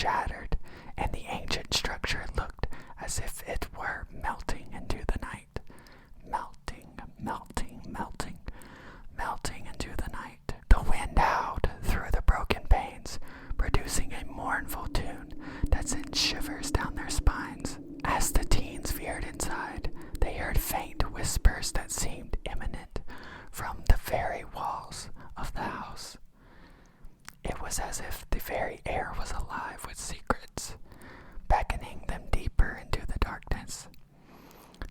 shattered, and the ancient structure looked as if it were melting into the night. Melting, melting, melting, melting into the night. The wind howled through the broken panes, producing a mournful tune that sent shivers down their spines. As the teens veered inside, they heard faint whispers that seemed imminent from the very walls of the house. It was as if the very air was alive with secrets, beckoning them deeper into the darkness.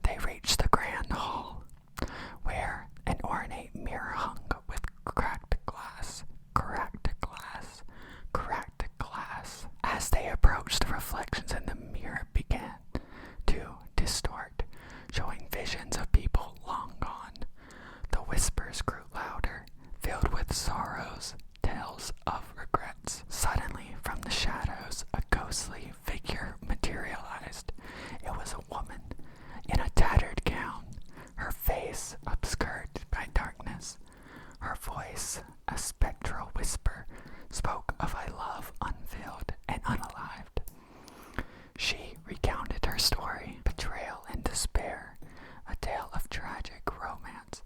They reached the grand hall, where an ornate mirror hung with cracked glass, cracked glass, cracked glass. As they approached, the reflections in the mirror began to distort, showing visions of people long gone. The whispers grew louder, filled with sorrows, tales of regrets. Suddenly, from the shadows, a ghostly figure materialized. It was a woman in a tattered gown, her face obscured by darkness. Her voice, a spectral whisper, spoke of a love unveiled and unalived. She recounted her story, betrayal and despair, a tale of tragic romance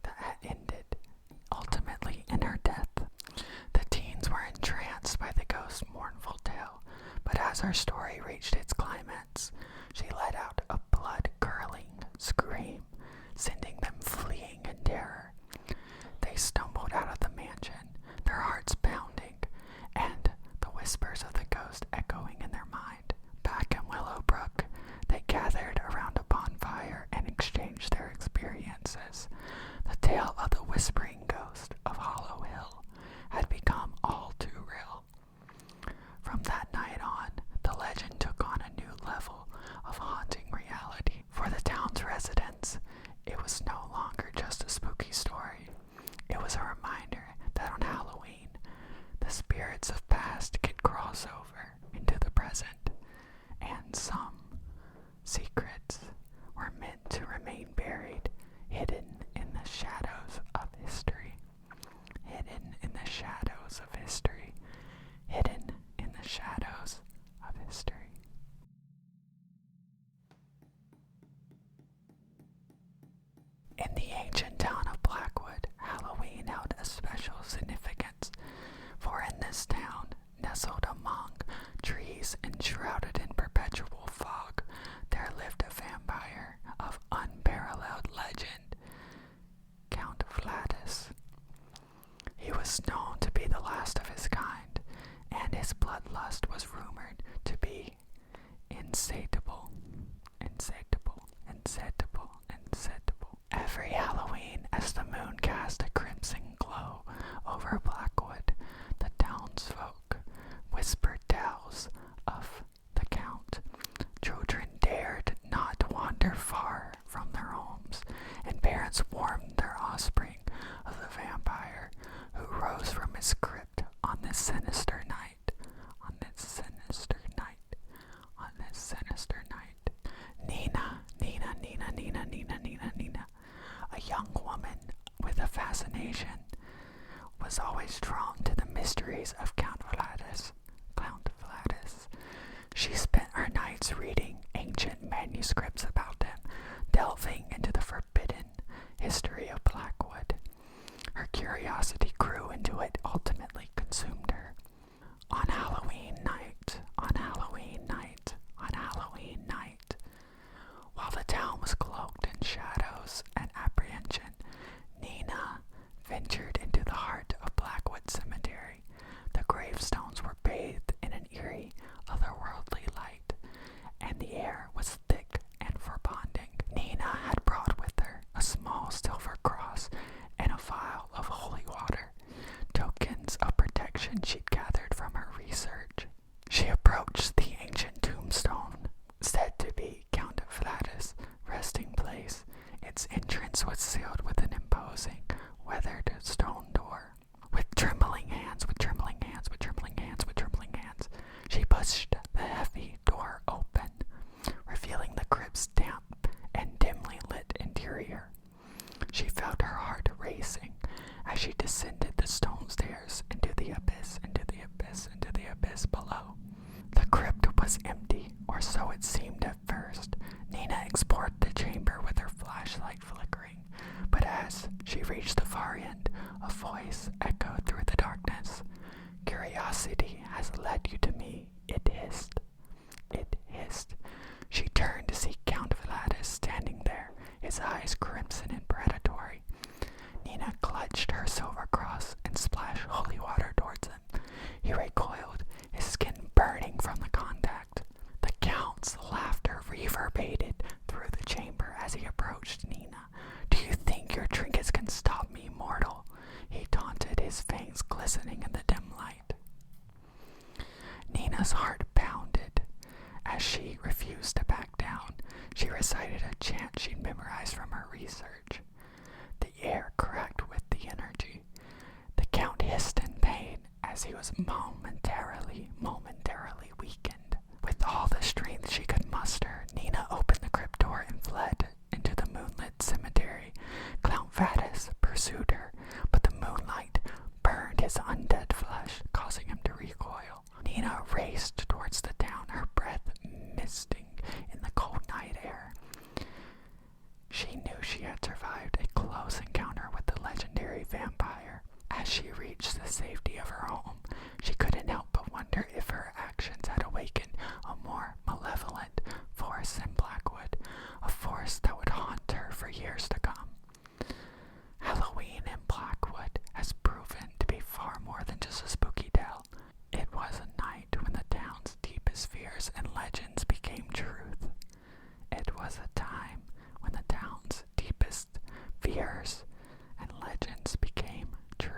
that had ended ultimately in her death. The teens were entranced by the ghost's mournful tale, but as her story reached its climax, she let out a blood-curdling scream, sending them fleeing in terror. They stumbled out of the mansion, their hearts pounding, and the whispers of the ghost echoing in their mind. Back in Willowbrook, they gathered around a bonfire and exchanged their experiences. The tale of the whispering ghost of Hollow Hill had become all too real. From that night on, the legend took on a new level of haunting reality. For the town's residents, it was no longer just a spooky story. It was a reminder that on Halloween, the spirits of past could cross over into the present, and some secrets were meant to remain buried, hidden in the shadows of history. Hidden in the shadows of history. Hidden in the shadows of history. In the ancient town of Blackwood, Halloween held a special significance, for in this town, nestled among trees enshrouded in perpetual fog, there lived a vampire of unparalleled legend, Count Vladis. He was known to be the last of his kind, and his bloodlust was rumored to be insatiable, insatiable, insatiable, insatiable. Every Halloween, as the moon cast a crimson glow over Blackwood, the townsfolk whispered tales of the Count. Children dared not wander far from their homes, and parents warned their offspring of the vampire who rose from his crypt on this sinister night, on this sinister night, on this sinister night. Nina, Nina, Nina, Nina, Nina, Nina, Nina, a young woman with a fascination, was always drawn to the mysteries of Count Vladis. Count Vladis. She spent her nights reading ancient manuscripts about him, delving into the forbidden history of Blackwood. Her curiosity grew until it ultimately consumed her. On Halloween night, on Halloween night, on Halloween night, while the town was cloaked in shadows and apprehension, Nina ventured into the heart of Blackwood Cemetery. The gravestones were bathed in an eerie, otherworldly light, and the air was thick and has led you to me, it hissed. It hissed. She turned to see Count Vladas standing there, his eyes crimson and predatory. Nina clutched her silver cross and splashed holy water towards him. He recoiled, his skin burning from the contact. The Count's laughter reverberated through the chamber as he approached Nina. Do you think your trinkets can stop me, mortal? He taunted, his fangs glistening in the dim light. Nina's heart pounded as she refused to back down. She recited a chant she'd memorized from her research. The air cracked with the energy. The Count hissed in pain as he was momentarily weakened. With all the strength she could muster, Nina opened the crypt door and fled into the moonlit cemetery. Count Vadas pursued her, but the moonlight burned his undead flesh, causing him to recoil. Nina raced towards the town, her breath misting in the cold night air. She knew she had survived a close encounter with the legendary vampire. As she reached the safety of her home, she couldn't help but wonder if her actions had awakened a more malevolent force in Blackwood, a force that would haunt her for years to come. Halloween in Blackwood has proven to be far more than just a spooky tale. It was a night when the town's deepest fears and legends became truth. It was a time when the town's deepest fears and legends became truth.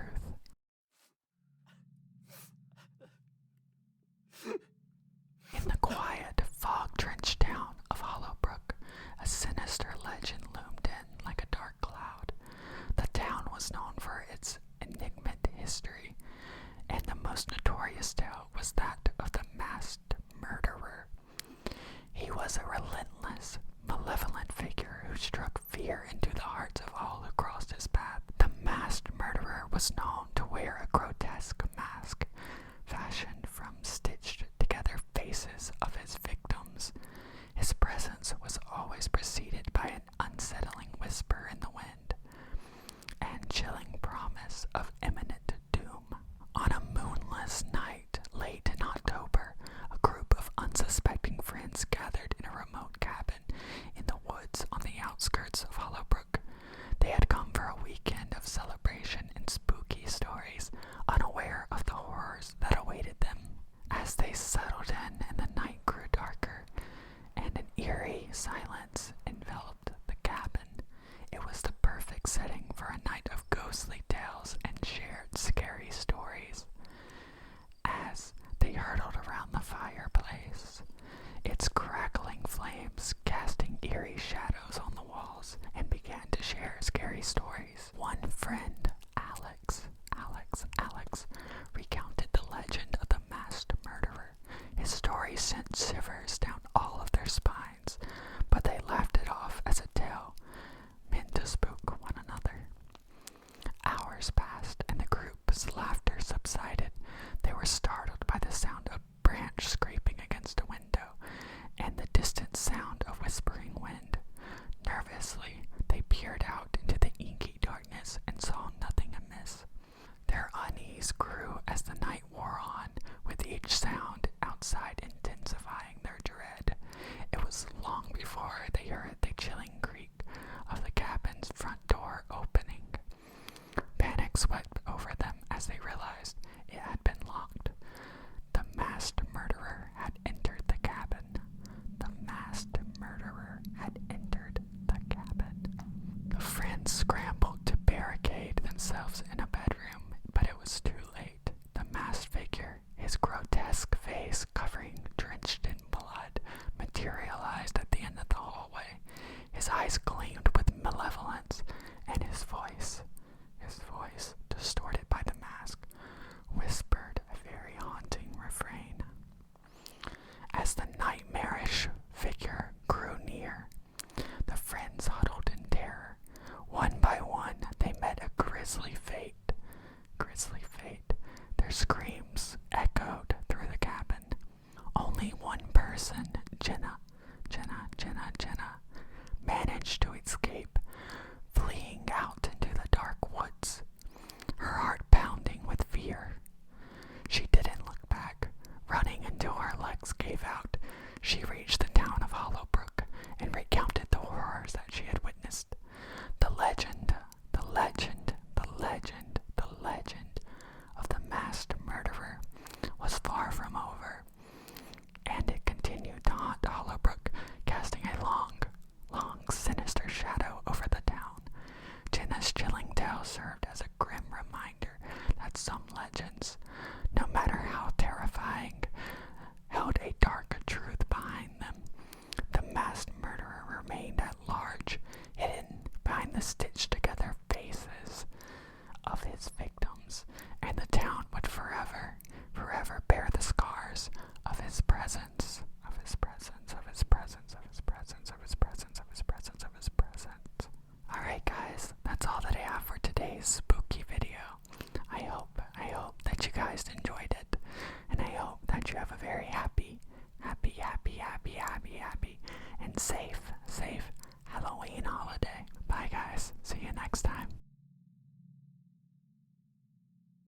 In the quiet, fog-drenched town of Hollowbrook, a sinister legend loomed in like a dark cloud. The town was known for its enigmatic history, and the most notorious tale was that of the masked murderer. He was a relentless, malevolent figure who struck fear into the hearts of all who crossed his path. The masked murderer was known to wear a grotesque mask, fashioned from stitched together faces of his victims. His presence was always preceded by an unsettling whisper in the wind and chilling promise of imminent doom. On a moonless night late in October, a group of unsuspecting friends gathered in a remote cabin in the woods on the outskirts of Hollowbrook. They had come for a weekend of celebration and spooky stories, unaware of the horrors that awaited them. As they settled in and the night grew darker, and an eerie silence enveloped the cabin, it was the perfect setting for a night of ghostly tales and shared scary stories. As they hurtled around the fireplace, its crackling flames casting eerie shadows on the walls, and began to share scary stories. One friend, Alex, recounted the legend of the masked murderer. His story sent shivers down all of their spines, but they laughed it off as a tale meant to spook one another. Hours passed, and the group's laughter subsided. They were startled by the sound of branch scraping against a window and the distant sound of whispering wind. Nervously, they peered out into the inky darkness and saw nothing amiss. Their unease grew as the night wore on, with each sound outside intensifying their dread. It was long before they heard the chilling creak of the cabin's front door opening. Panic swept over them as they realized it had been locked. The masked murderer had entered the cabin. The masked murderer had entered the cabin. The friends scrambled to barricade themselves in a bedroom, but it was too late. The masked figure, his grotesque face drenched in blood, materialized at the end of the hallway. His eyes gleamed with malevolence, and his voice, distorted by the mask, whispered a very haunting refrain. As the nightmarish figure grew near, the friends huddled in terror. One by one, they met a grisly fate. Their screams echoed through the cabin. Only one person, Jenna, managed to escape, fleeing out into the dark woods. Her heart gave out. She reached the town of Hollowbrook and recounted